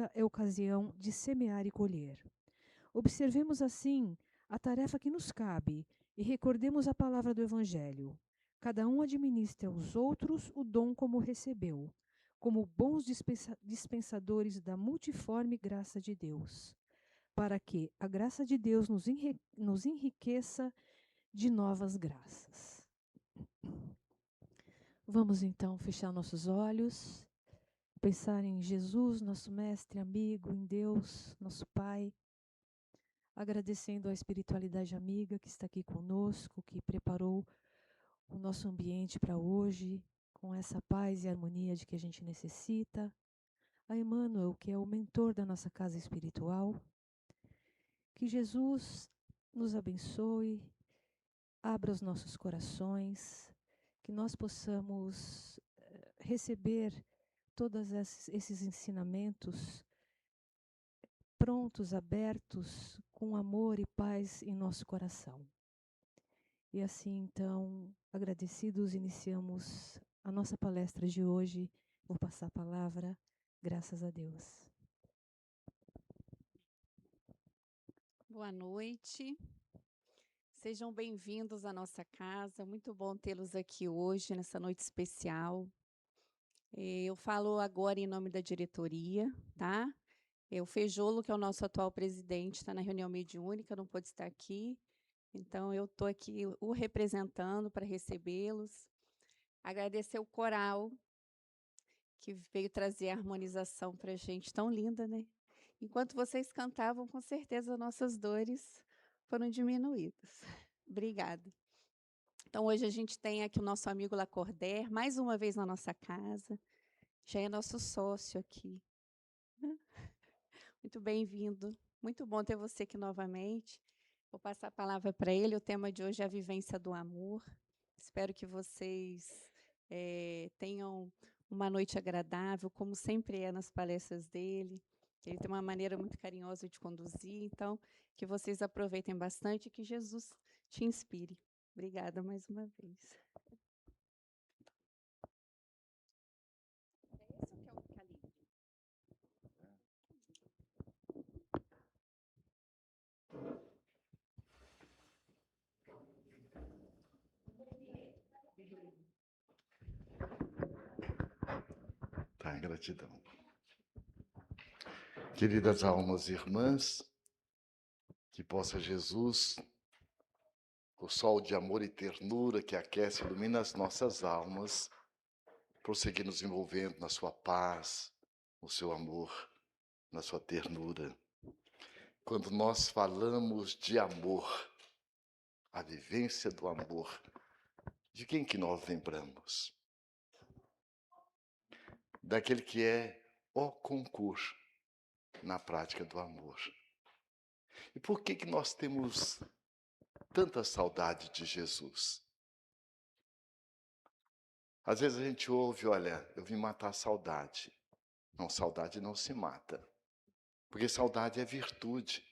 agora é ocasião de semear e colher. Observemos assim a tarefa que nos cabe e recordemos a palavra do Evangelho. Cada um administre aos outros o dom como recebeu, como bons dispensadores da multiforme graça de Deus, para que a graça de Deus nos enriqueça de novas graças. Vamos então fechar nossos olhos, pensar em Jesus, nosso mestre, amigo, em Deus, nosso Pai, agradecendo a espiritualidade amiga que está aqui conosco, que preparou o nosso ambiente para hoje, com essa paz e harmonia de que a gente necessita. A Emmanuel, que é o mentor da nossa casa espiritual. Que Jesus nos abençoe, abra os nossos corações, que nós possamos receber todos esses ensinamentos prontos, abertos, com amor e paz em nosso coração. E assim, então, agradecidos, iniciamos a nossa palestra de hoje. Vou passar a palavra, graças a Deus. Boa noite. Sejam bem-vindos à nossa casa. Muito bom tê-los aqui hoje, nessa noite especial. Eu falo agora em nome da diretoria, tá? O Fejolo, que é o nosso atual presidente, está na reunião mediúnica, não pôde estar aqui. Então, eu estou aqui o representando para recebê-los. Agradecer o coral, que veio trazer a harmonização para a gente, tão linda, né? Enquanto vocês cantavam, com certeza nossas dores foram diminuídas. Obrigada. Então, hoje a gente tem aqui o nosso amigo Lacordaire, mais uma vez na nossa casa. Já é nosso sócio aqui. Muito bem-vindo. Muito bom ter você aqui novamente. Vou passar a palavra para ele. O tema de hoje é a vivência do amor. Espero que vocês tenham uma noite agradável, como sempre é nas palestras dele. Ele tem uma maneira muito carinhosa de conduzir, então que vocês aproveitem bastante e que Jesus te inspire. Obrigada mais uma vez. Tá, gratidão. Queridas almas irmãs, que possa Jesus, o sol de amor e ternura que aquece e ilumina as nossas almas, prosseguir nos envolvendo na sua paz, no seu amor, na sua ternura. Quando nós falamos de amor, a vivência do amor, de quem que nós lembramos? Daquele que é o concurso na prática do amor. E por que nós temos tanta saudade de Jesus? Às vezes a gente ouve, olha, eu vim matar a saudade. Não, saudade não se mata. Porque saudade é virtude.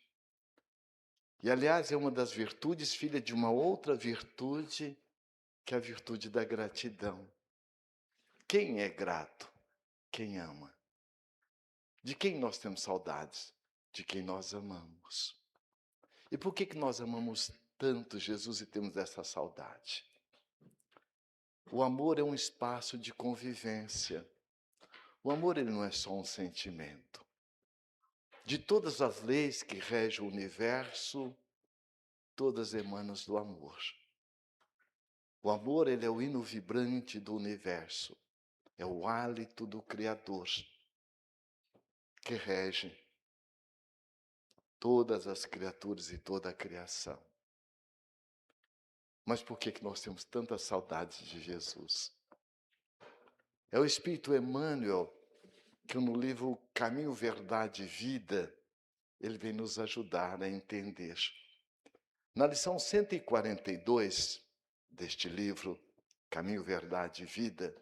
E, aliás, é uma das virtudes, filha de uma outra virtude, que é a virtude da gratidão. Quem é grato? Quem ama. De quem nós temos saudades? De quem nós amamos. E por que nós amamos tanto Jesus e temos essa saudade? O amor é um espaço de convivência. O amor ele não é só um sentimento. De todas as leis que regem o universo, todas emanam do amor. O amor ele é o hino vibrante do universo. É o hálito do Criador que rege todas as criaturas e toda a criação. Mas por que nós temos tantas saudades de Jesus? É o Espírito Emmanuel que no livro Caminho, Verdade e Vida, ele vem nos ajudar a entender. Na lição 142 deste livro, Caminho, Verdade e Vida,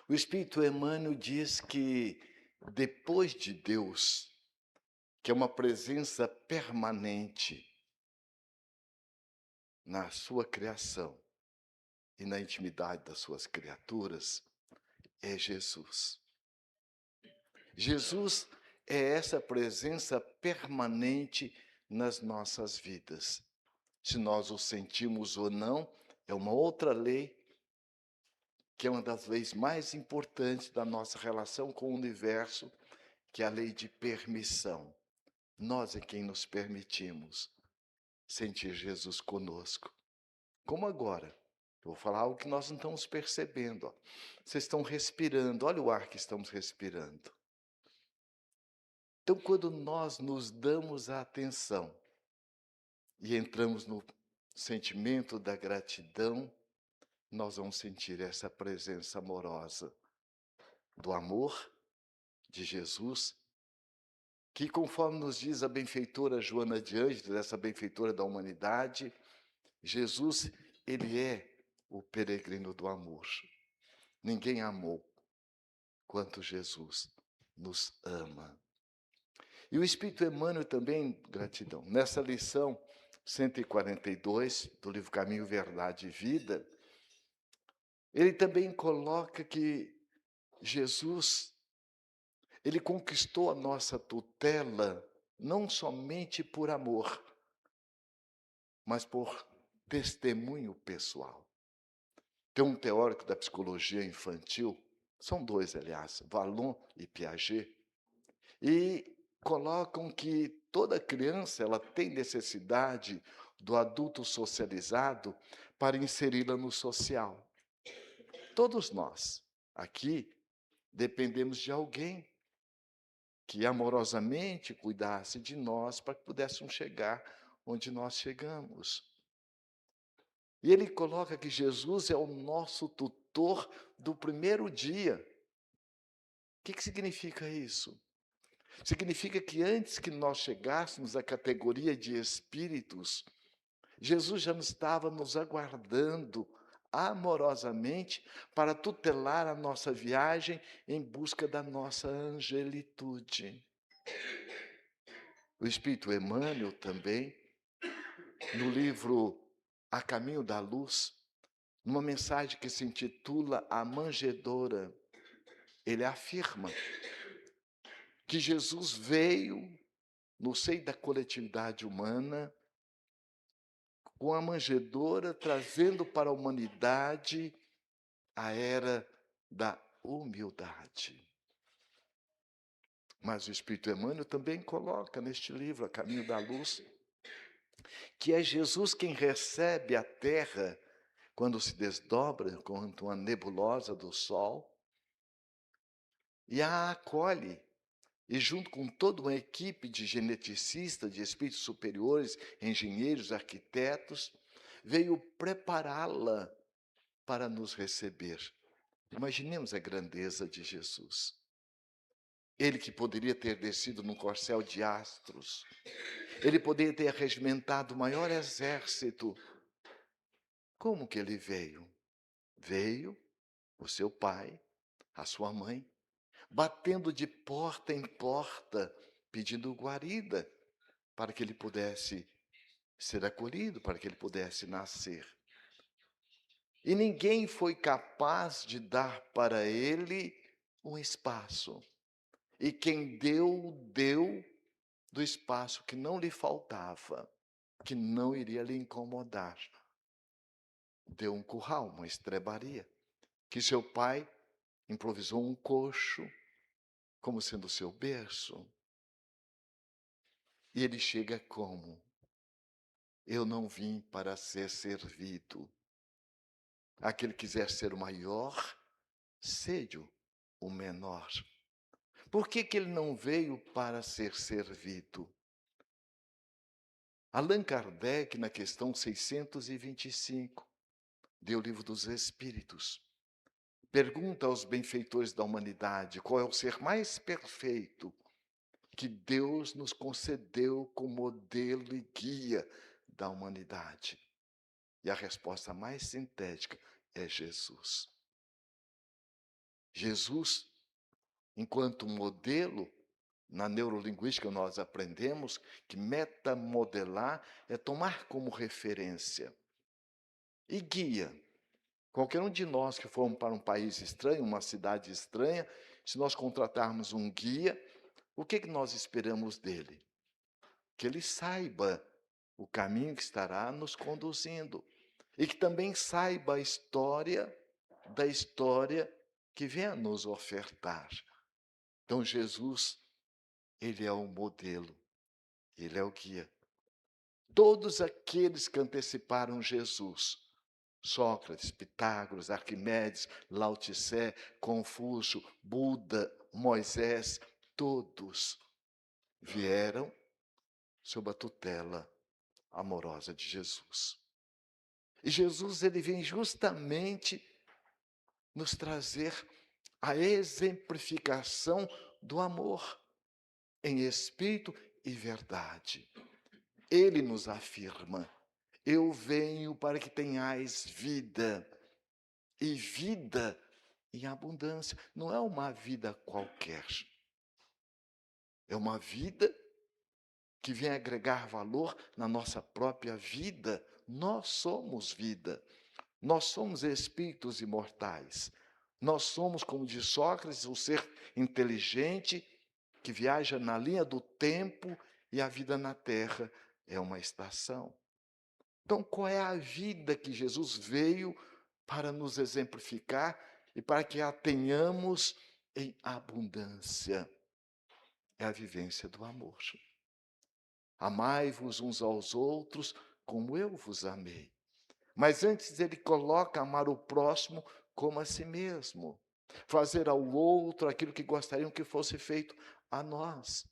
o Espírito Emmanuel diz que depois de Deus, que é uma presença permanente na sua criação e na intimidade das suas criaturas, é Jesus. Jesus é essa presença permanente nas nossas vidas. Se nós o sentimos ou não, é uma outra lei, que é uma das leis mais importantes da nossa relação com o universo, que é a lei de permissão. Nós é quem nos permitimos sentir Jesus conosco. Como agora. Eu vou falar algo que nós não estamos percebendo. Ó. Vocês estão respirando, olha o ar que estamos respirando. Então, quando nós nos damos a atenção e entramos no sentimento da gratidão, nós vamos sentir essa presença amorosa do amor de Jesus, que conforme nos diz a benfeitora Joana de Ângeles, essa benfeitora da humanidade, Jesus, ele é o peregrino do amor. Ninguém amou quanto Jesus nos ama. E o Espírito Emmanuel também, gratidão, nessa lição 142 do livro Caminho, Verdade e Vida, ele também coloca que Jesus, ele conquistou a nossa tutela não somente por amor, mas por testemunho pessoal. Tem um teórico da psicologia infantil, são dois, aliás, Vallon e Piaget, e colocam que toda criança ela tem necessidade do adulto socializado para inseri-la no social. Todos nós aqui dependemos de alguém que amorosamente cuidasse de nós para que pudéssemos chegar onde nós chegamos. E ele coloca que Jesus é o nosso tutor do primeiro dia. O que significa isso? Significa que antes que nós chegássemos à categoria de espíritos, Jesus já estava nos aguardando amorosamente para tutelar a nossa viagem em busca da nossa angelitude. O Espírito Emmanuel também, no livro A Caminho da Luz, numa mensagem que se intitula A Manjedoura, ele afirma que Jesus veio no seio da coletividade humana com a manjedoura, trazendo para a humanidade a era da humildade. Mas o Espírito Emmanuel também coloca neste livro, A Caminho da Luz, que é Jesus quem recebe a terra quando se desdobra quanto uma nebulosa do sol e a acolhe. E junto com toda uma equipe de geneticistas, de espíritos superiores, engenheiros, arquitetos, veio prepará-la para nos receber. Imaginemos a grandeza de Jesus. Ele que poderia ter descido num corcel de astros, ele poderia ter regimentado o maior exército. Como que ele veio? Veio o seu pai, a sua mãe, batendo de porta em porta, pedindo guarida, para que ele pudesse ser acolhido, para que ele pudesse nascer. E ninguém foi capaz de dar para ele um espaço. E quem deu, deu do espaço que não lhe faltava, que não iria lhe incomodar. Deu um curral, uma estrebaria, que seu pai improvisou um coxo, como sendo o seu berço. E ele chega como? Eu não vim para ser servido. Aquele que quiser ser o maior, seja o menor. Por que ele não veio para ser servido? Allan Kardec, na questão 625, do Livro dos Espíritos, pergunta aos benfeitores da humanidade qual é o ser mais perfeito que Deus nos concedeu como modelo e guia da humanidade. E a resposta mais sintética é Jesus. Jesus, enquanto modelo, na neurolinguística nós aprendemos que metamodelar é tomar como referência. E guia. Qualquer um de nós que formos para um país estranho, uma cidade estranha, se nós contratarmos um guia, o que nós esperamos dele? Que ele saiba o caminho que estará nos conduzindo e que também saiba a história da história que vem a nos ofertar. Então Jesus, ele é o modelo, ele é o guia. Todos aqueles que anteciparam Jesus, Sócrates, Pitágoras, Arquimedes, Lao Tse, Confúcio, Buda, Moisés, todos vieram sob a tutela amorosa de Jesus. E Jesus, ele vem justamente nos trazer a exemplificação do amor em espírito e verdade. Ele nos afirma: eu venho para que tenhais vida, e vida em abundância. Não é uma vida qualquer. É uma vida que vem agregar valor na nossa própria vida. Nós somos vida. Nós somos espíritos imortais. Nós somos, como diz Sócrates, um ser inteligente que viaja na linha do tempo, e a vida na Terra é uma estação. Então, qual é a vida que Jesus veio para nos exemplificar e para que a tenhamos em abundância? É a vivência do amor. Amai-vos uns aos outros como eu vos amei. Mas antes ele coloca amar o próximo como a si mesmo. Fazer ao outro aquilo que gostariam que fosse feito a nós.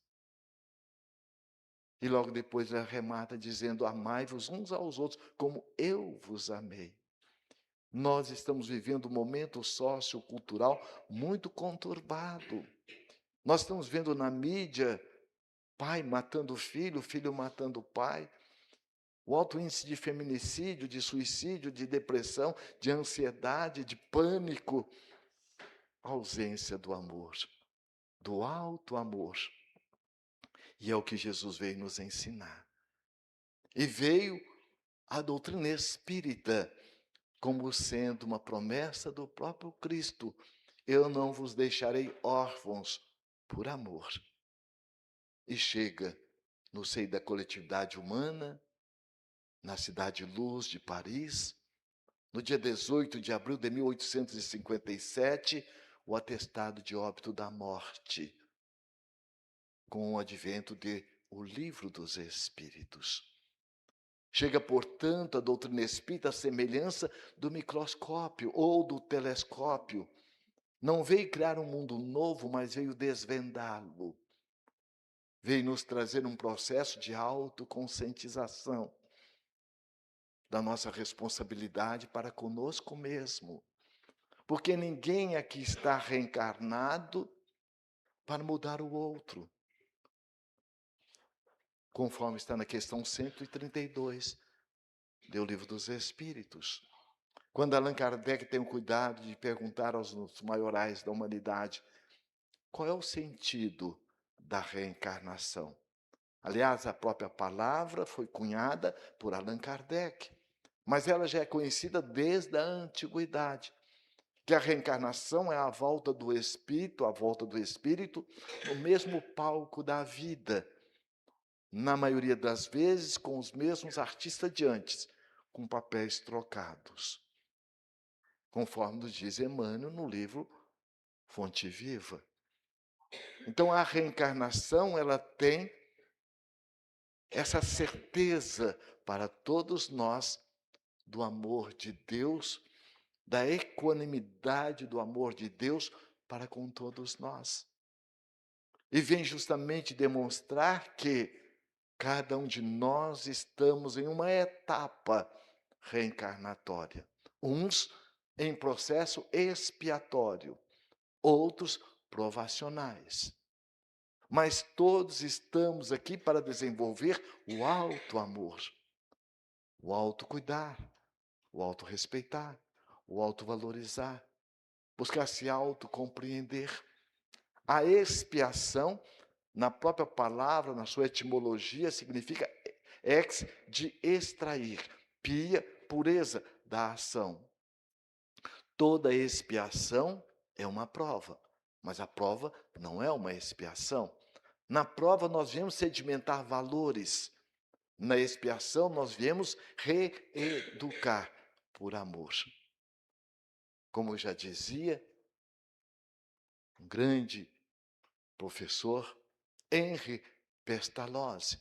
E logo depois ele arremata dizendo: amai-vos uns aos outros como eu vos amei. Nós estamos vivendo um momento sociocultural muito conturbado. Nós estamos vendo na mídia pai matando filho, filho matando pai. O alto índice de feminicídio, de suicídio, de depressão, de ansiedade, de pânico. A ausência do amor, do alto amor. E é o que Jesus veio nos ensinar. E veio a doutrina espírita como sendo uma promessa do próprio Cristo: eu não vos deixarei órfãos por amor. E chega no seio da coletividade humana, na Cidade Luz de Paris, no dia 18 de abril de 1857, o atestado de óbito da morte, com o advento de o Livro dos Espíritos. Chega, portanto, a doutrina espírita à semelhança do microscópio ou do telescópio. Não veio criar um mundo novo, mas veio desvendá-lo. Veio nos trazer um processo de autoconscientização da nossa responsabilidade para conosco mesmo. Porque ninguém aqui está reencarnado para mudar o outro. Conforme está na questão 132 do Livro dos Espíritos. Quando Allan Kardec tem o cuidado de perguntar aos maiorais da humanidade qual é o sentido da reencarnação. Aliás, a própria palavra foi cunhada por Allan Kardec, mas ela já é conhecida desde a antiguidade, que a reencarnação é a volta do espírito no mesmo palco da vida, na maioria das vezes com os mesmos artistas de antes, com papéis trocados, conforme nos diz Emmanuel no livro Fonte Viva. Então a reencarnação, ela tem essa certeza para todos nós do amor de Deus, da equanimidade do amor de Deus para com todos nós. E vem justamente demonstrar que cada um de nós estamos em uma etapa reencarnatória. Uns em processo expiatório, outros provacionais. Mas todos estamos aqui para desenvolver o alto amor, o alto cuidar, o alto respeitar, o alto valorizar, buscar se autocompreender. A expiação, na própria palavra, na sua etimologia, significa ex, de extrair, pia, pureza da ação. Toda expiação é uma prova. Mas a prova não é uma expiação. Na prova nós viemos sedimentar valores. Na expiação nós viemos reeducar por amor. Como eu já dizia, um grande professor, Henri Pestalozzi,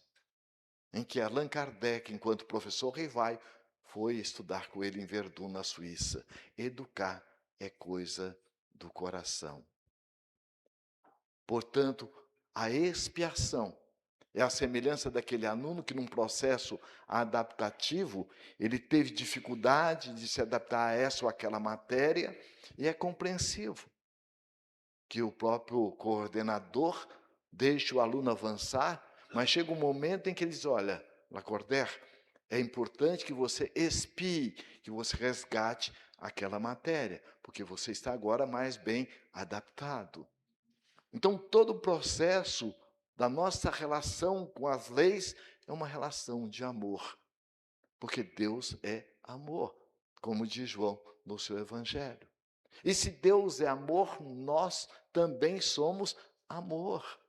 em que Allan Kardec, enquanto professor Rivai, foi estudar com ele em Verdun, na Suíça. Educar é coisa do coração. Portanto, a expiação é a semelhança daquele aluno que, num processo adaptativo, ele teve dificuldade de se adaptar a essa ou aquela matéria, e é compreensivo que o próprio coordenador deixe o aluno avançar, mas chega um momento em que ele diz: olha, Lacordaire, é importante que você expie, que você resgate aquela matéria, porque você está agora mais bem adaptado. Então, todo o processo da nossa relação com as leis é uma relação de amor, porque Deus é amor, como diz João no seu Evangelho. E se Deus é amor, nós também somos amor,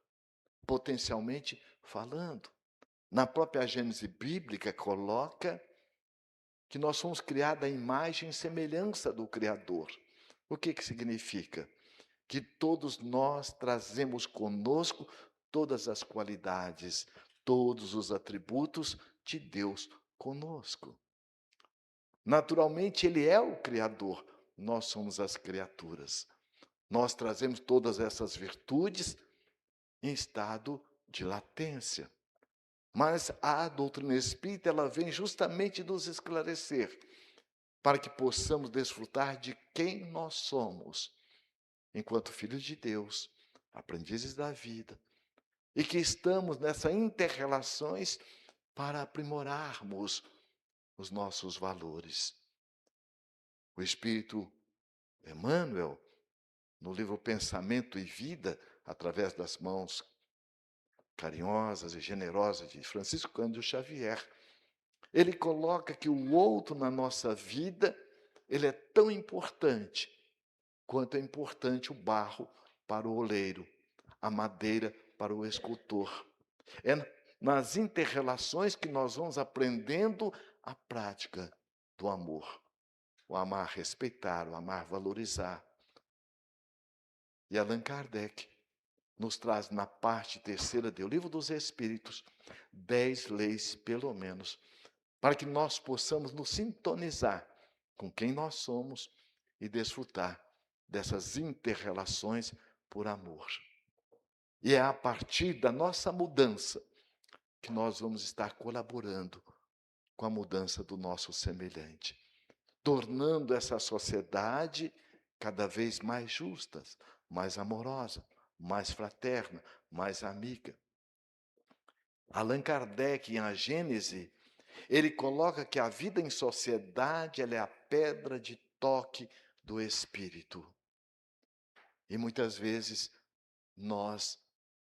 potencialmente falando. Na própria Gênese bíblica coloca que nós somos criados à imagem e semelhança do Criador. O que significa? Que todos nós trazemos conosco todas as qualidades, todos os atributos de Deus conosco. Naturalmente, Ele é o Criador, nós somos as criaturas. Nós trazemos todas essas virtudes em estado de latência. Mas a doutrina espírita, ela vem justamente nos esclarecer, para que possamos desfrutar de quem nós somos, enquanto filhos de Deus, aprendizes da vida, e que estamos nessas inter-relações para aprimorarmos os nossos valores. O Espírito Emmanuel, no livro Pensamento e Vida, através das mãos carinhosas e generosas de Francisco Cândido Xavier, ele coloca que o outro na nossa vida, ele é tão importante quanto é importante o barro para o oleiro, a madeira para o escultor. É nas inter-relações que nós vamos aprendendo a prática do amor. O amar respeitar, o amar valorizar. E Allan Kardec nos traz na parte terceira do Livro dos Espíritos 10 leis, pelo menos, para que nós possamos nos sintonizar com quem nós somos e desfrutar dessas inter-relações por amor. E é a partir da nossa mudança que nós vamos estar colaborando com a mudança do nosso semelhante, tornando essa sociedade cada vez mais justa, mais amorosa, mais fraterna, mais amiga. Allan Kardec, em A Gênese, ele coloca que a vida em sociedade, ela é a pedra de toque do espírito. E muitas vezes nós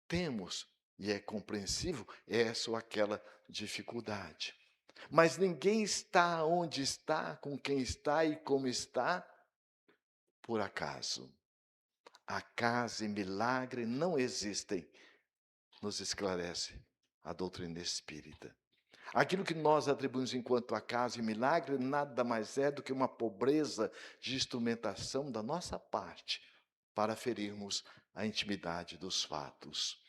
temos, e é compreensível, essa ou aquela dificuldade. Mas ninguém está onde está, com quem está e como está, por acaso. Acaso e milagre não existem, nos esclarece a doutrina espírita. Aquilo que nós atribuímos enquanto acaso e milagre nada mais é do que uma pobreza de instrumentação da nossa parte para ferirmos a intimidade dos fatos.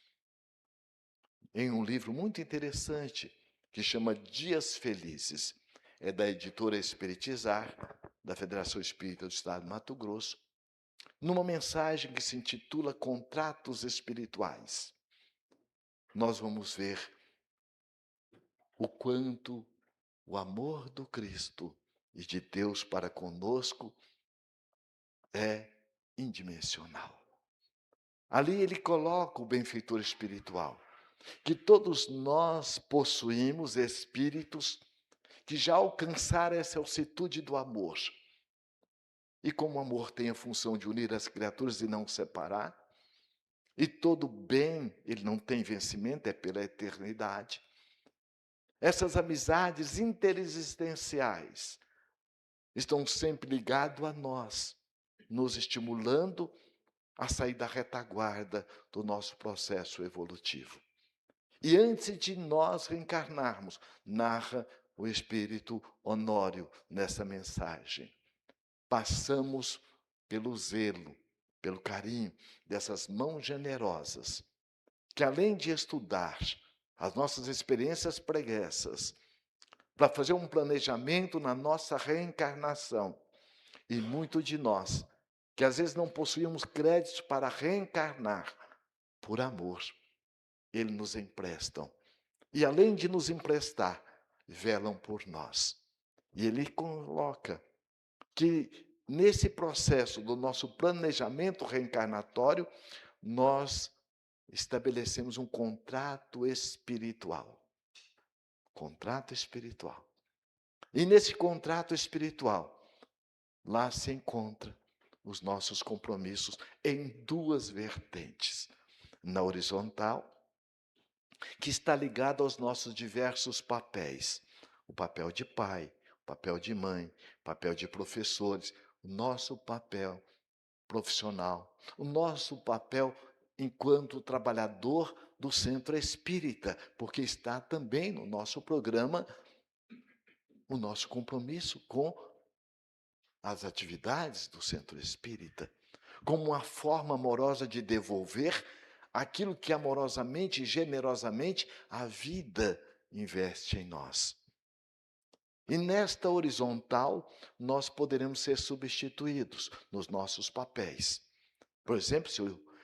Em um livro muito interessante que chama Dias Felizes, é da editora Espiritizar, da Federação Espírita do Estado de Mato Grosso, numa mensagem que se intitula Contratos Espirituais, nós vamos ver o quanto o amor do Cristo e de Deus para conosco é indimensional. Ali ele coloca o benfeitor espiritual, que todos nós possuímos espíritos que já alcançaram essa altitude do amor. E como o amor tem a função de unir as criaturas e não separar, e todo bem, ele não tem vencimento, é pela eternidade. Essas amizades interexistenciais estão sempre ligadas a nós, nos estimulando a sair da retaguarda do nosso processo evolutivo. E antes de nós reencarnarmos, narra o Espírito Honório nessa mensagem, passamos pelo zelo, pelo carinho dessas mãos generosas, que além de estudar as nossas experiências pregressas, para fazer um planejamento na nossa reencarnação, e muito de nós, que às vezes não possuímos créditos para reencarnar, por amor, eles nos emprestam. E além de nos emprestar, velam por nós. E ele coloca que nesse processo do nosso planejamento reencarnatório, nós estabelecemos um contrato espiritual. Contrato espiritual. E nesse contrato espiritual, lá se encontra os nossos compromissos em duas vertentes. Na horizontal, que está ligado aos nossos diversos papéis. O papel de pai, o papel de mãe, o papel de professores, o nosso papel profissional, o nosso papel enquanto trabalhador do centro espírita, porque está também no nosso programa o nosso compromisso com as atividades do centro espírita, como uma forma amorosa de devolver aquilo que amorosamente e generosamente a vida investe em nós. E nesta horizontal, nós poderemos ser substituídos nos nossos papéis. Por exemplo,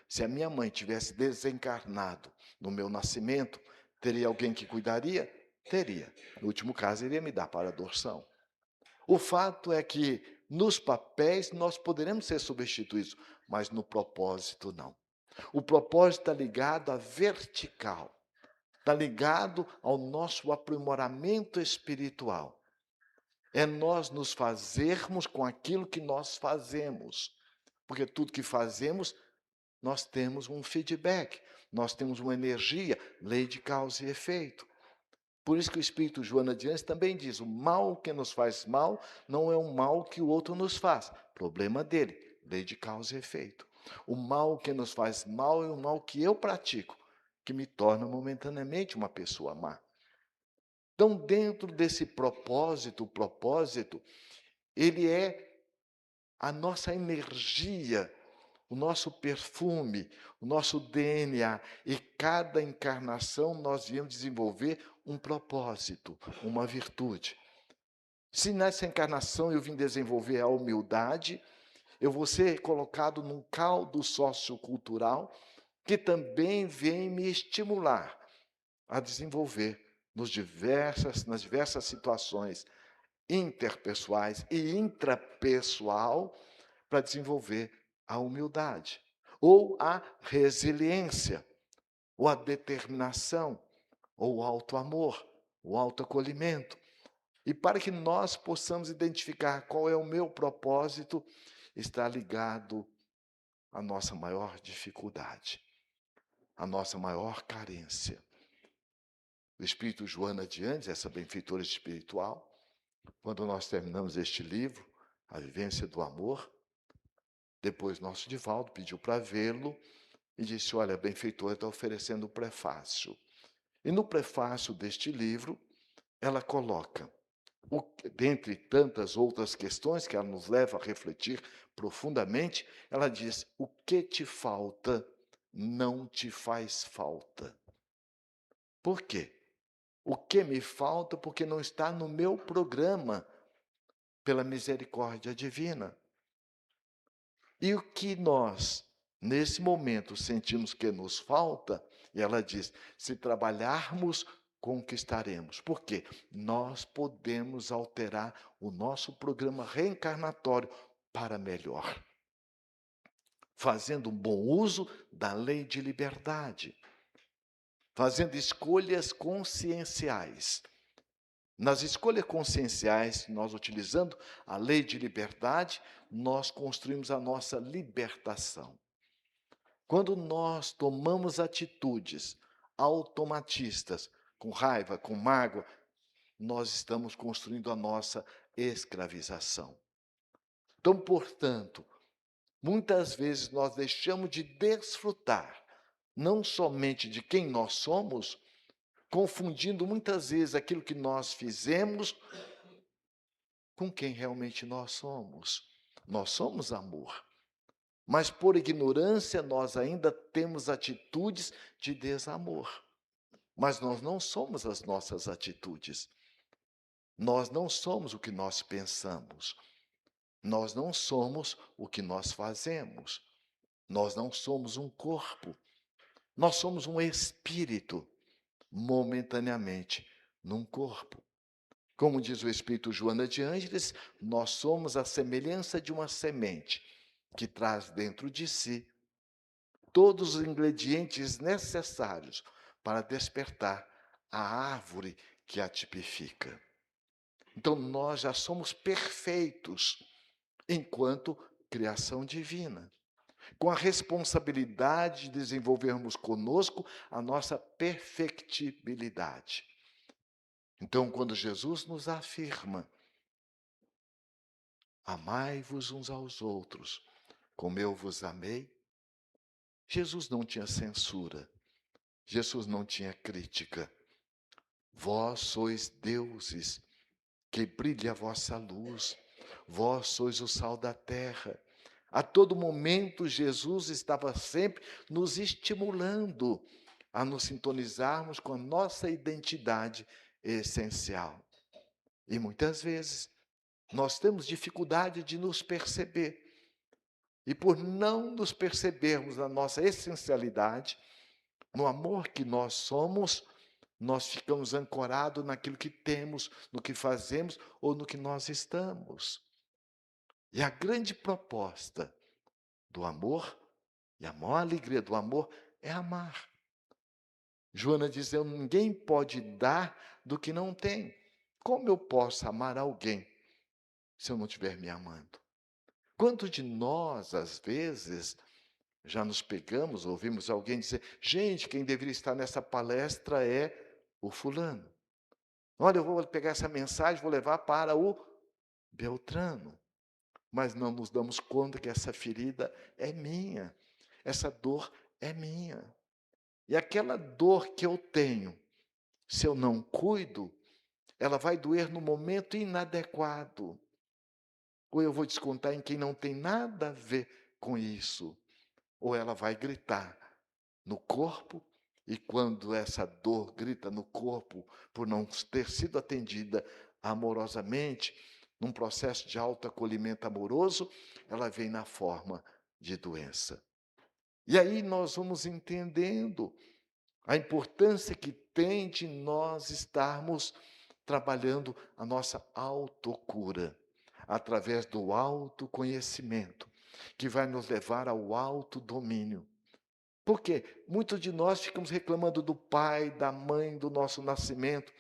se a minha mãe tivesse desencarnado no meu nascimento, teria alguém que cuidaria? Teria. No último caso, iria me dar para adoção. O fato é que nos papéis nós poderemos ser substituídos, mas no propósito não. O propósito está ligado à vertical, está ligado ao nosso aprimoramento espiritual. É nós nos fazermos com aquilo que nós fazemos, porque tudo que fazemos, nós temos um feedback, nós temos uma energia, lei de causa e efeito. Por isso que o Espírito Joana de Ângeles também diz, o mal que nos faz mal não é um mal que o outro nos faz, problema dele, lei de causa e efeito. O mal que nos faz mal é o mal que eu pratico, que me torna momentaneamente uma pessoa má. Então, dentro desse propósito, o propósito, ele é a nossa energia, o nosso perfume, o nosso DNA. E cada encarnação nós viemos desenvolver um propósito, uma virtude. Se nessa encarnação eu vim desenvolver a humildade, eu vou ser colocado num caldo sociocultural que também vem me estimular a desenvolver nas diversas situações interpessoais e intrapessoal para desenvolver a humildade, ou a resiliência, ou a determinação, ou o autoamor, o autoacolhimento. E para que nós possamos identificar qual é o meu propósito, está ligado à nossa maior dificuldade, à nossa maior carência. O Espírito Joana de Ângeles, essa benfeitora espiritual, quando nós terminamos este livro, A Vivência do Amor, depois nosso Divaldo pediu para vê-lo e disse, olha, a benfeitora está oferecendo o prefácio. E no prefácio deste livro, ela coloca, dentre tantas outras questões que ela nos leva a refletir profundamente, ela diz, o que te falta não te faz falta. Por quê? O que me falta porque não está no meu programa, pela misericórdia divina. E o que nós, nesse momento, sentimos que nos falta, e ela diz, se trabalharmos, conquistaremos. Por quê? Nós podemos alterar o nosso programa reencarnatório para melhor, fazendo um bom uso da lei de liberdade, fazendo escolhas conscienciais. Nas escolhas conscienciais, nós utilizando a lei de liberdade, nós construímos a nossa libertação. Quando nós tomamos atitudes automatistas, com raiva, com mágoa, nós estamos construindo a nossa escravização. Então, portanto, Muitas vezes nós deixamos de desfrutar, não somente de quem nós somos, confundindo muitas vezes aquilo que nós fizemos com quem realmente nós somos. Nós somos amor, mas por ignorância nós ainda temos atitudes de desamor. Mas nós não somos as nossas atitudes. Nós não somos o que nós pensamos. Nós não somos o que nós fazemos. Nós não somos um corpo. Nós somos um espírito, momentaneamente, num corpo. Como diz o Espírito Joana de Ângeles, nós somos a semelhança de uma semente que traz dentro de si todos os ingredientes necessários para despertar a árvore que a tipifica. Então, nós já somos perfeitos enquanto criação divina, com a responsabilidade de desenvolvermos conosco a nossa perfectibilidade. Então, quando Jesus nos afirma, amai-vos uns aos outros, como eu vos amei, Jesus não tinha censura, Jesus não tinha crítica. Vós sois deuses, que brilhe a vossa luz, vós sois o sal da terra. A todo momento, Jesus estava sempre nos estimulando a nos sintonizarmos com a nossa identidade essencial. E muitas vezes, nós temos dificuldade de nos perceber. E por não nos percebermos na nossa essencialidade, no amor que nós somos, nós ficamos ancorados naquilo que temos, no que fazemos ou no que nós estamos. E a grande proposta do amor, e a maior alegria do amor, é amar. Joana diz, ninguém pode dar do que não tem. Como eu posso amar alguém se eu não estiver me amando? Quantos de nós, às vezes, já nos pegamos, ouvimos alguém dizer, gente, quem deveria estar nessa palestra é o fulano. Olha, eu vou pegar essa mensagem, vou levar para o Beltrano. Mas não nos damos conta que essa ferida é minha, essa dor é minha. E aquela dor que eu tenho, se eu não cuido, ela vai doer no momento inadequado. Ou eu vou descontar em quem não tem nada a ver com isso. Ou ela vai gritar no corpo, e quando essa dor grita no corpo por não ter sido atendida amorosamente, num processo de autoacolhimento amoroso, ela vem na forma de doença. E aí nós vamos entendendo a importância que tem de nós estarmos trabalhando a nossa autocura, através do autoconhecimento, que vai nos levar ao autodomínio. Porque muitos de nós ficamos reclamando do pai, da mãe, do nosso nascimento,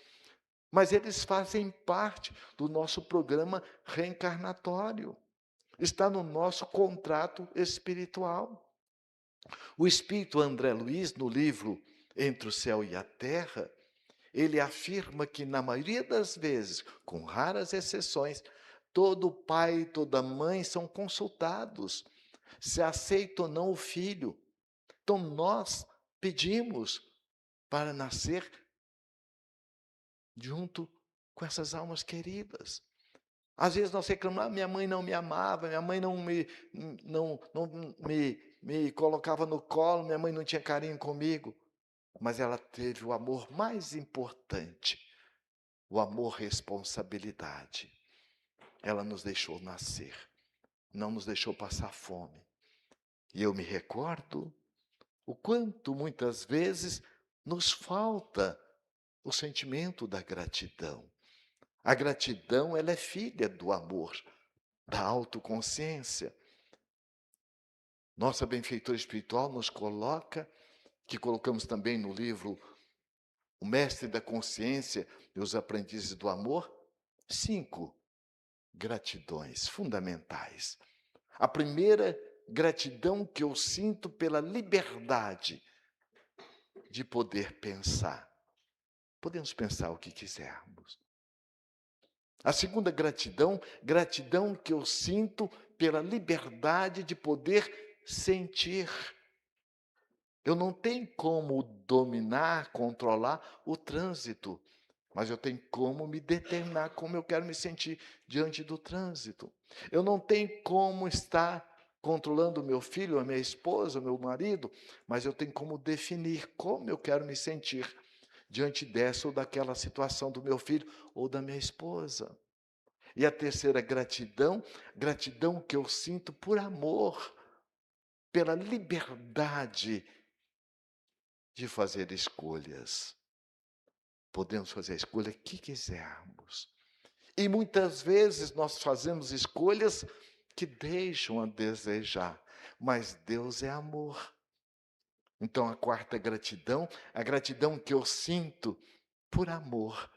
mas eles fazem parte do nosso programa reencarnatório. Está no nosso contrato espiritual. O espírito André Luiz, no livro Entre o Céu e a Terra, ele afirma que, na maioria das vezes, com raras exceções, todo pai e toda mãe são consultados, se aceita ou não o filho. Então, nós pedimos para nascer junto com essas almas queridas. Às vezes nós reclamamos, minha mãe não me amava, minha mãe não me colocava no colo, minha mãe não tinha carinho comigo. Mas ela teve o amor mais importante, o amor responsabilidade. Ela nos deixou nascer, não nos deixou passar fome. E eu me recordo o quanto muitas vezes nos falta o sentimento da gratidão. A gratidão, ela é filha do amor, da autoconsciência. Nossa benfeitora espiritual nos coloca, que colocamos também no livro O Mestre da Consciência e os Aprendizes do Amor, 5 gratidões fundamentais. A primeira, gratidão que eu sinto pela liberdade de poder pensar. Podemos pensar o que quisermos. A segunda gratidão, gratidão que eu sinto pela liberdade de poder sentir. Eu não tenho como dominar, controlar o trânsito, mas eu tenho como me determinar como eu quero me sentir diante do trânsito. Eu não tenho como estar controlando o meu filho, a minha esposa, o meu marido, mas eu tenho como definir como eu quero me sentir diante dessa ou daquela situação do meu filho ou da minha esposa. E a terceira, gratidão, gratidão que eu sinto por amor, pela liberdade de fazer escolhas. Podemos fazer a escolha que quisermos. E muitas vezes nós fazemos escolhas que deixam a desejar, mas Deus é amor. Então a quarta gratidão, a gratidão que eu sinto por amor,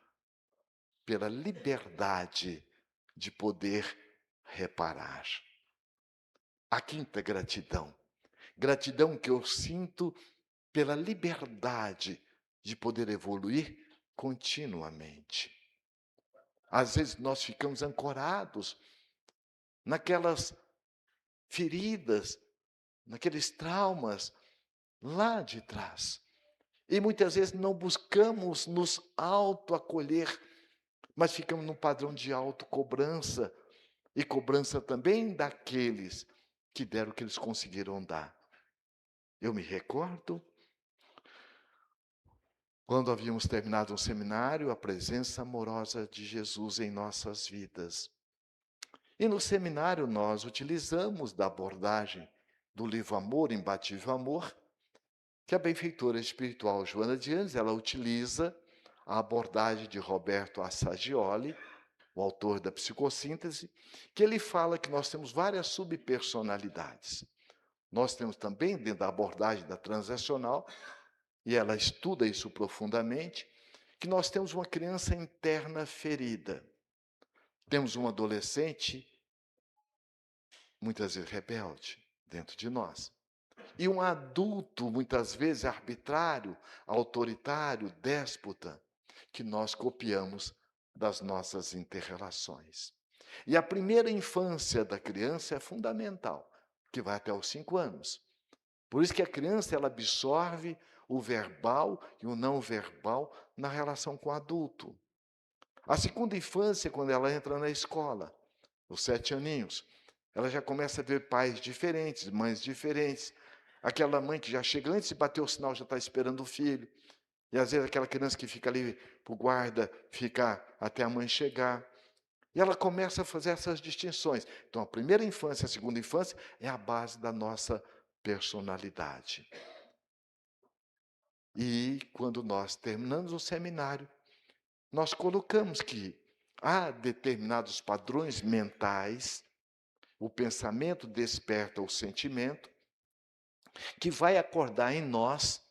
pela liberdade de poder reparar. A quinta gratidão, gratidão que eu sinto pela liberdade de poder evoluir continuamente. Às vezes nós ficamos ancorados naquelas feridas, naqueles traumas lá de trás. E muitas vezes não buscamos nos autoacolher, mas ficamos num padrão de autocobrança e cobrança também daqueles que deram o que eles conseguiram dar. Eu me recordo quando havíamos terminado um seminário, a presença amorosa de Jesus em nossas vidas. E no seminário nós utilizamos da abordagem do livro Amor, Imbatível Amor, que a benfeitora espiritual Joana de Ângeles, ela utiliza a abordagem de Roberto Assagioli, o autor da psicossíntese, que ele fala que nós temos várias subpersonalidades. Nós temos também, dentro da abordagem da transacional, e ela estuda isso profundamente, que nós temos uma criança interna ferida. Temos um adolescente, muitas vezes rebelde, dentro de nós. E um adulto, muitas vezes arbitrário, autoritário, déspota, que nós copiamos das nossas inter-relações. E a primeira infância da criança é fundamental, que vai até os 5 anos. Por isso que a criança ela absorve o verbal e o não verbal na relação com o adulto. A segunda infância, quando ela entra na escola, os 7 aninhos, ela já começa a ver pais diferentes, mães diferentes. Aquela mãe que já chega antes de bater o sinal, já está esperando o filho. E às vezes aquela criança que fica ali para o guarda, fica até a mãe chegar. E ela começa a fazer essas distinções. Então, a primeira infância, a segunda infância, é a base da nossa personalidade. E quando nós terminamos o seminário, nós colocamos que há determinados padrões mentais, o pensamento desperta o sentimento, que vai acordar em nós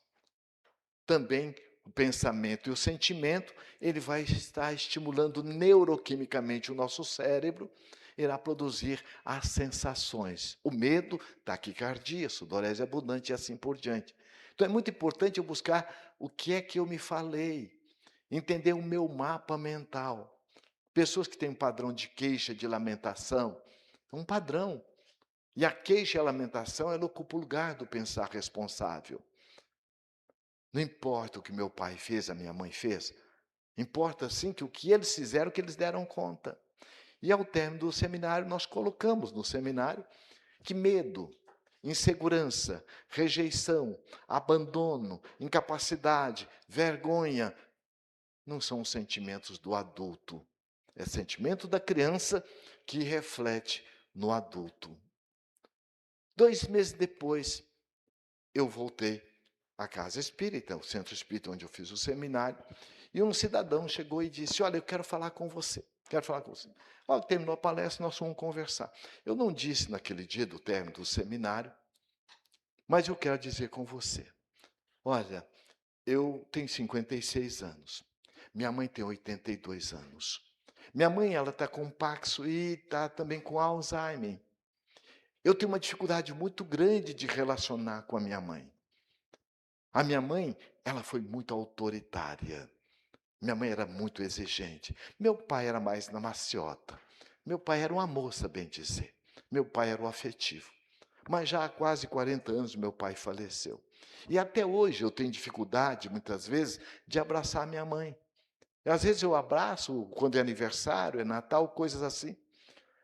também o pensamento e o sentimento, ele vai estar estimulando neuroquimicamente o nosso cérebro, irá produzir as sensações. O medo, taquicardia, sudorese abundante e assim por diante. Então é muito importante eu buscar o que é que eu me falei, entender o meu mapa mental. Pessoas que têm um padrão de queixa, de lamentação, um padrão. E a queixa e a lamentação, ela ocupa o lugar do pensar responsável. Não importa o que meu pai fez, a minha mãe fez. Importa sim que o que eles fizeram, que eles deram conta. E ao término do seminário, nós colocamos no seminário que medo, insegurança, rejeição, abandono, incapacidade, vergonha, não são os sentimentos do adulto. É sentimento da criança que reflete no adulto. 2 meses depois, eu voltei à casa espírita, o centro espírita onde eu fiz o seminário, e um cidadão chegou e disse: olha, eu quero falar com você, quero falar com você. Olha, terminou a palestra, nós fomos conversar. Eu não disse naquele dia do término do seminário, mas eu quero dizer com você. Olha, eu tenho 56 anos, minha mãe tem 82 anos. Minha mãe, ela está com Paxo e está também com Alzheimer. Eu tenho uma dificuldade muito grande de relacionar com a minha mãe. A minha mãe, ela foi muito autoritária. Minha mãe era muito exigente. Meu pai era mais na maciota. Meu pai era um amor, bem dizer. Meu pai era o afetivo. Mas já há quase 40 anos meu pai faleceu. E até hoje eu tenho dificuldade, muitas vezes, de abraçar minha mãe. E às vezes eu abraço quando é aniversário, é Natal, coisas assim.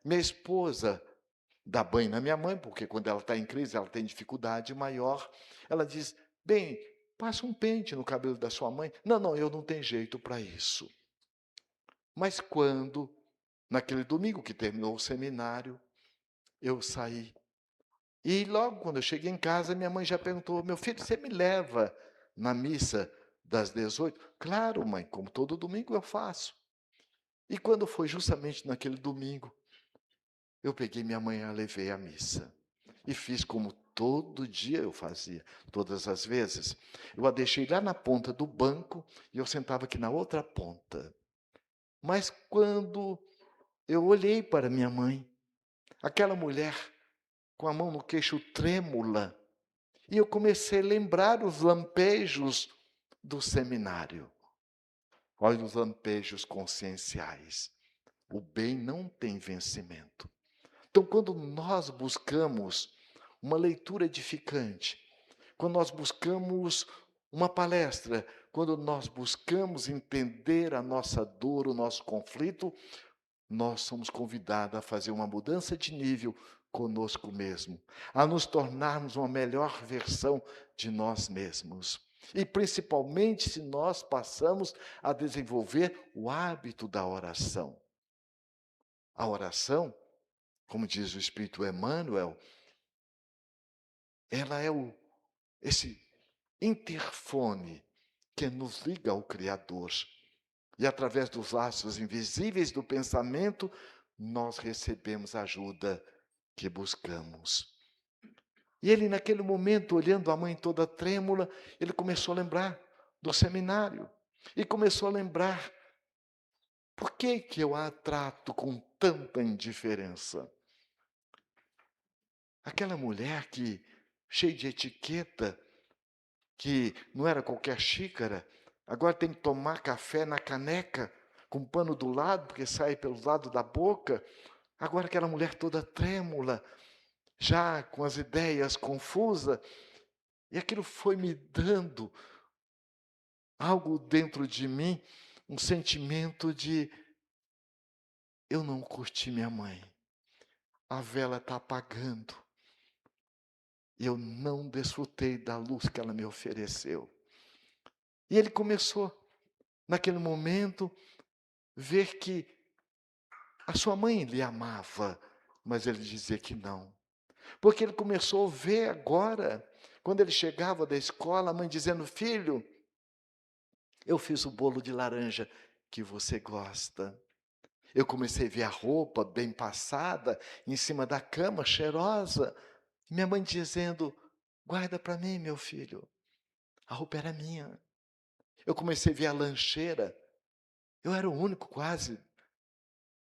Minha esposa dá banho na minha mãe, porque quando ela está em crise, ela tem dificuldade maior. Ela diz: bem, passa um pente no cabelo da sua mãe. Não, não, eu não tenho jeito para isso. Mas quando, naquele domingo que terminou o seminário, eu saí. E logo quando eu cheguei em casa, minha mãe já perguntou: meu filho, você me leva na missa das 18? Claro, mãe, como todo domingo eu faço. E quando foi justamente naquele domingo, eu peguei minha mãe e a levei à missa. E fiz como todo dia eu fazia, todas as vezes. Eu a deixei lá na ponta do banco e eu sentava aqui na outra ponta. Mas quando eu olhei para minha mãe, aquela mulher com a mão no queixo trêmula, e eu comecei a lembrar os lampejos do seminário. Olha os lampejos conscienciais. O bem não tem vencimento. Então, quando nós buscamos uma leitura edificante, quando nós buscamos uma palestra, quando nós buscamos entender a nossa dor, o nosso conflito, nós somos convidados a fazer uma mudança de nível conosco mesmo, a nos tornarmos uma melhor versão de nós mesmos. E principalmente se nós passamos a desenvolver o hábito da oração. A oração, como diz o Espírito Emmanuel, ela é esse interfone que nos liga ao Criador. E através dos laços invisíveis do pensamento, nós recebemos a ajuda que buscamos. E ele, naquele momento, olhando a mãe toda trêmula, ele começou a lembrar do seminário. E começou a lembrar, por que eu a trato com tanta indiferença? Aquela mulher que, cheia de etiqueta, que não era qualquer xícara, agora tem que tomar café na caneca, com pano do lado, porque sai pelo lado da boca. Agora aquela mulher toda trêmula, já com as ideias confusas, e aquilo foi me dando algo dentro de mim, um sentimento de eu não curti minha mãe. A vela está apagando. E eu não desfrutei da luz que ela me ofereceu. E ele começou, naquele momento, ver que a sua mãe lhe amava, mas ele dizia que não. Porque ele começou a ver agora, quando ele chegava da escola, a mãe dizendo: filho, eu fiz o bolo de laranja que você gosta. Eu comecei a ver a roupa bem passada, em cima da cama, cheirosa. Minha mãe dizendo: guarda para mim, meu filho. A roupa era minha. Eu comecei a ver a lancheira. Eu era o único quase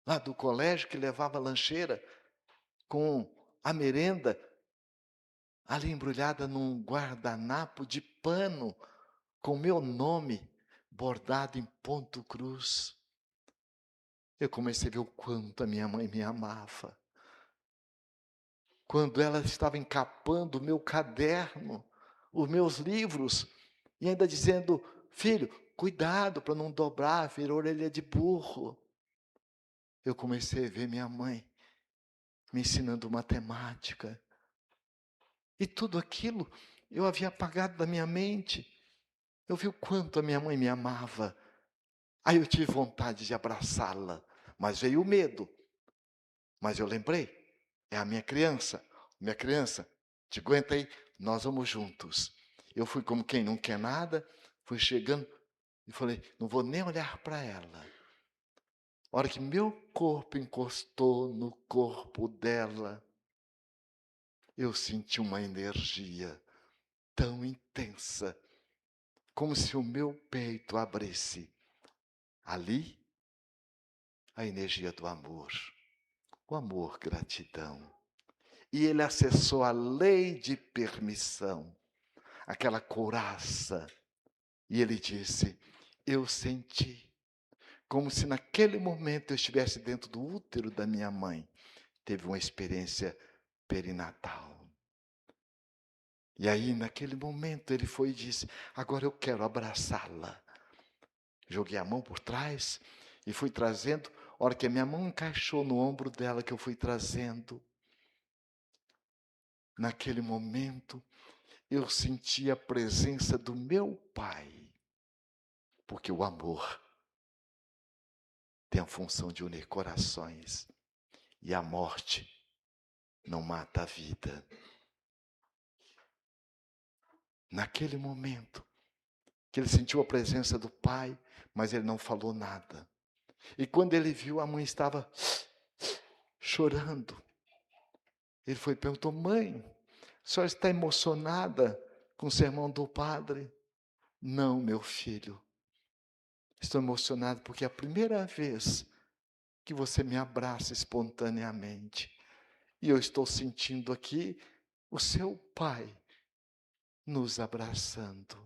lá do colégio que levava a lancheira com a merenda ali embrulhada num guardanapo de pano com meu nome bordado em ponto cruz. Eu comecei a ver o quanto a minha mãe me amava. Quando ela estava encapando o meu caderno, os meus livros, e ainda dizendo: filho, cuidado para não dobrar, virar orelha de burro. Eu comecei a ver minha mãe me ensinando matemática. E tudo aquilo eu havia apagado da minha mente. Eu vi o quanto a minha mãe me amava. Aí eu tive vontade de abraçá-la, mas veio o medo. Mas eu lembrei, é a minha criança, te aguenta aí, nós vamos juntos. Eu fui como quem não quer nada, fui chegando e falei: não vou nem olhar para ela. A hora que meu corpo encostou no corpo dela, eu senti uma energia tão intensa, como se o meu peito abrisse. Ali, a energia do amor. O amor, gratidão. E ele acessou a lei de permissão, aquela couraça. E ele disse: eu senti, como se naquele momento eu estivesse dentro do útero da minha mãe, teve uma experiência perinatal. E aí, naquele momento, ele foi e disse: agora eu quero abraçá-la. Joguei a mão por trás e fui trazendo. A hora que a minha mão encaixou no ombro dela, que eu fui trazendo, naquele momento, eu senti a presença do meu Pai. Porque o amor tem a função de unir corações. E a morte não mata a vida. Naquele momento, que ele sentiu a presença do Pai, mas ele não falou nada. E quando ele viu, a mãe estava chorando. Ele foi e perguntou: mãe, a senhora está emocionada com o sermão do padre? Não, meu filho. Estou emocionado porque é a primeira vez que você me abraça espontaneamente. E eu estou sentindo aqui o seu Pai nos abraçando.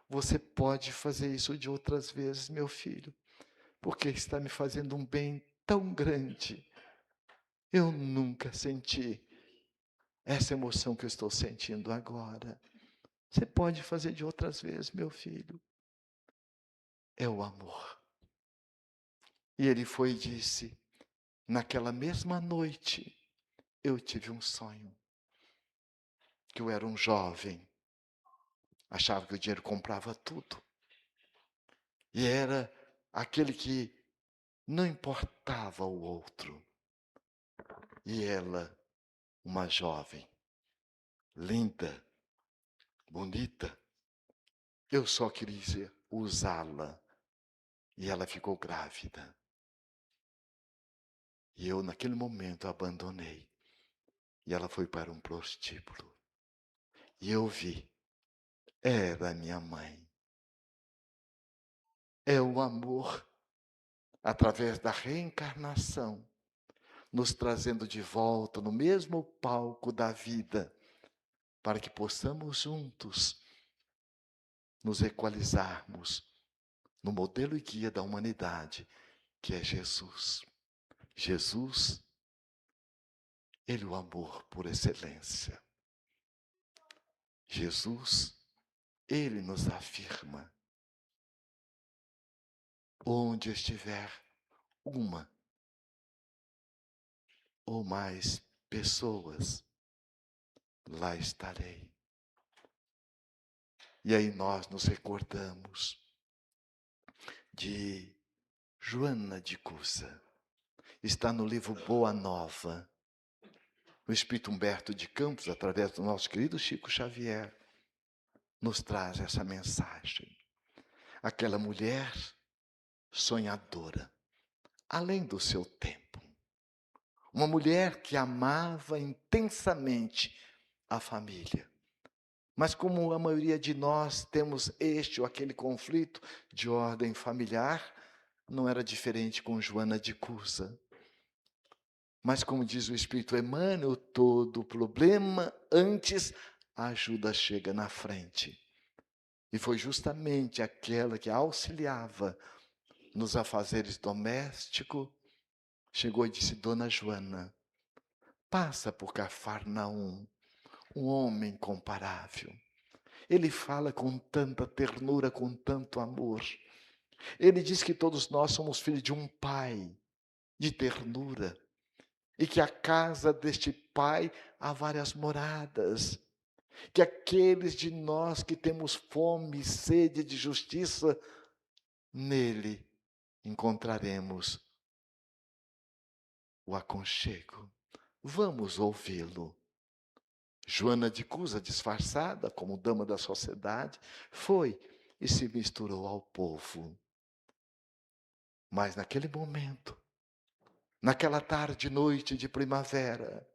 Você pode fazer isso de outras vezes, meu filho, porque está me fazendo um bem tão grande. Eu nunca senti essa emoção que eu estou sentindo agora. Você pode fazer de outras vezes, meu filho. É o amor. E ele foi e disse: naquela mesma noite, eu tive um sonho. Que eu era um jovem, achava que o dinheiro comprava tudo. E era aquele que não importava o outro. E ela, uma jovem, linda, bonita, eu só queria usá-la. E ela ficou grávida. E eu, naquele momento, abandonei. E ela foi para um prostíbulo. E eu vi, era minha mãe. É o amor, através da reencarnação, nos trazendo de volta no mesmo palco da vida, para que possamos juntos nos equalizarmos no modelo e guia da humanidade, que é Jesus. Jesus, ele é o amor por excelência. Jesus, ele nos afirma: onde estiver uma ou mais pessoas, lá estarei. E aí nós nos recordamos de Joana de Cusa. Está no livro Boa Nova. O Espírito Humberto de Campos, através do nosso querido Chico Xavier, nos traz essa mensagem. Aquela mulher sonhadora, além do seu tempo. Uma mulher que amava intensamente a família. Mas como a maioria de nós temos este ou aquele conflito de ordem familiar, não era diferente com Joana de Cusa. Mas como diz o Espírito Emmanuel, todo problema, antes a ajuda chega na frente. E foi justamente aquela que auxiliava nos afazeres domésticos, chegou e disse: Dona Joana, passa por Cafarnaum, um homem incomparável. Ele fala com tanta ternura, com tanto amor. Ele diz que todos nós somos filhos de um pai de ternura. E que a casa deste pai há várias moradas. Que aqueles de nós que temos fome e sede de justiça, nele encontraremos o aconchego. Vamos ouvi-lo. Joana de Cusa, disfarçada como dama da sociedade, foi e se misturou ao povo. Mas naquele momento, naquela tarde, noite de primavera,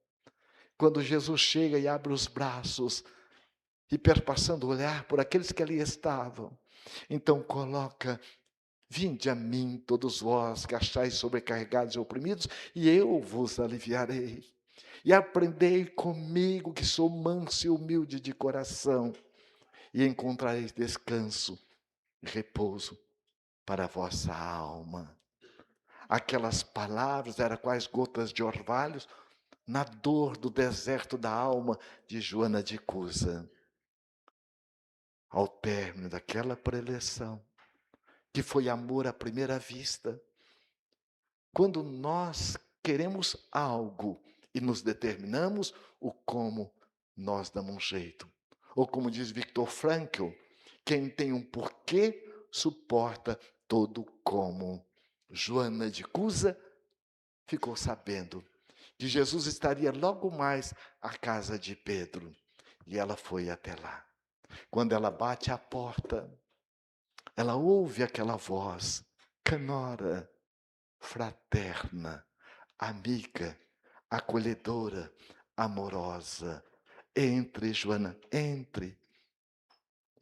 quando Jesus chega e abre os braços, e perpassando o olhar por aqueles que ali estavam, então coloca: vinde a mim, todos vós que achais sobrecarregados e oprimidos, e eu vos aliviarei. E aprendei comigo, que sou manso e humilde de coração, e encontrareis descanso e repouso para a vossa alma. Aquelas palavras eram quais gotas de orvalhos na dor do deserto da alma de Joana de Cusa. Ao término daquela preleção, que foi amor à primeira vista, quando nós queremos algo e nos determinamos, o como nós damos um jeito. Ou como diz Viktor Frankl, quem tem um porquê suporta todo como. Joana de Cusa ficou sabendo que Jesus estaria logo mais à casa de Pedro. E ela foi até lá. Quando ela bate à porta, ela ouve aquela voz canora, fraterna, amiga, acolhedora, amorosa. Entre, Joana, entre.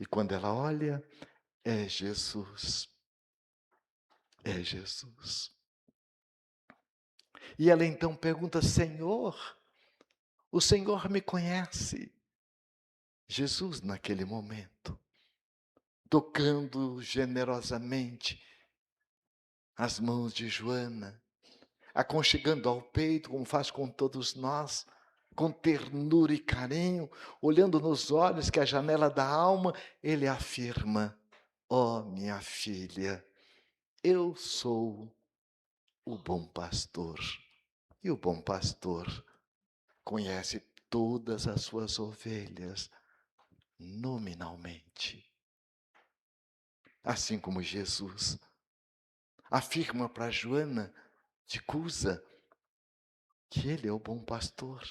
E quando ela olha, é Jesus. É Jesus. E ela então pergunta: Senhor, o Senhor me conhece? Jesus, naquele momento, tocando generosamente as mãos de Joana, aconchegando ao peito, como faz com todos nós, com ternura e carinho, olhando nos olhos, que é a janela da alma, ele afirma: ó minha filha, eu sou o bom pastor. E o bom pastor conhece todas as suas ovelhas nominalmente. Assim como Jesus afirma para Joana de Cusa que ele é o bom pastor.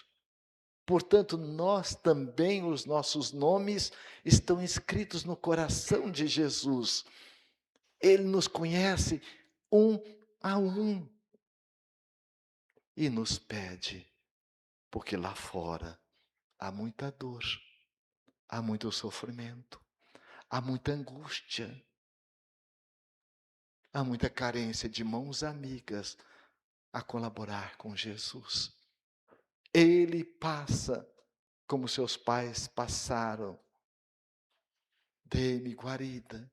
Portanto, nós também, os nossos nomes estão inscritos no coração de Jesus. Ele nos conhece um a um e nos pede, porque lá fora há muita dor, há muito sofrimento, há muita angústia, há muita carência de mãos amigas a colaborar com Jesus. Ele passa como seus pais passaram. Dê-me guarida,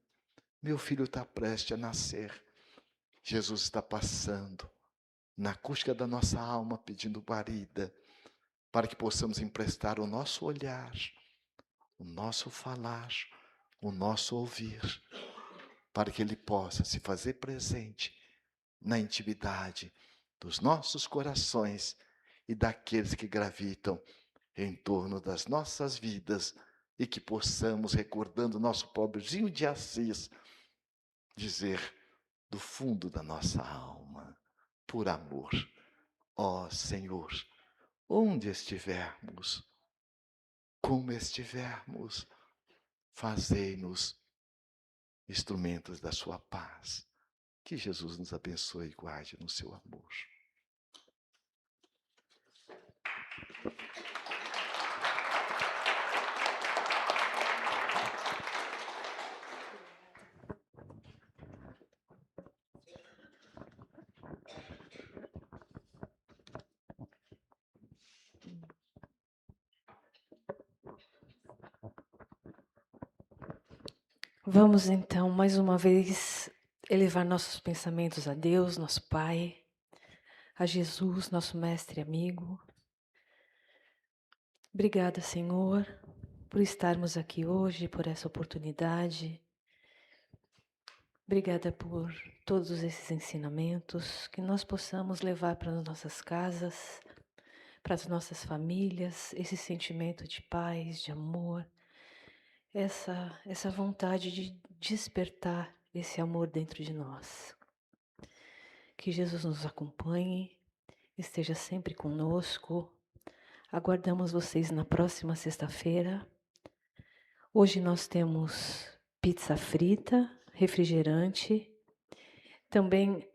meu filho está prestes a nascer. Jesus está passando na acústica da nossa alma pedindo guarida, para que possamos emprestar o nosso olhar, o nosso falar, o nosso ouvir, para que Ele possa se fazer presente na intimidade dos nossos corações e daqueles que gravitam em torno das nossas vidas, e que possamos, recordando o nosso pobrezinho de Assis, dizer do fundo da nossa alma, por amor: ó Senhor, onde estivermos, como estivermos, fazei-nos instrumentos da sua paz. Que Jesus nos abençoe e guarde no seu amor. Vamos então, mais uma vez, elevar nossos pensamentos a Deus, nosso Pai, a Jesus, nosso mestre e amigo. Obrigada, Senhor, por estarmos aqui hoje, por essa oportunidade. Obrigada por todos esses ensinamentos, que nós possamos levar para as nossas casas, para as nossas famílias, esse sentimento de paz, de amor, essa vontade de despertar esse amor dentro de nós. Que Jesus nos acompanhe, esteja sempre conosco. Aguardamos vocês na próxima sexta-feira. Hoje nós temos pizza frita, refrigerante. Também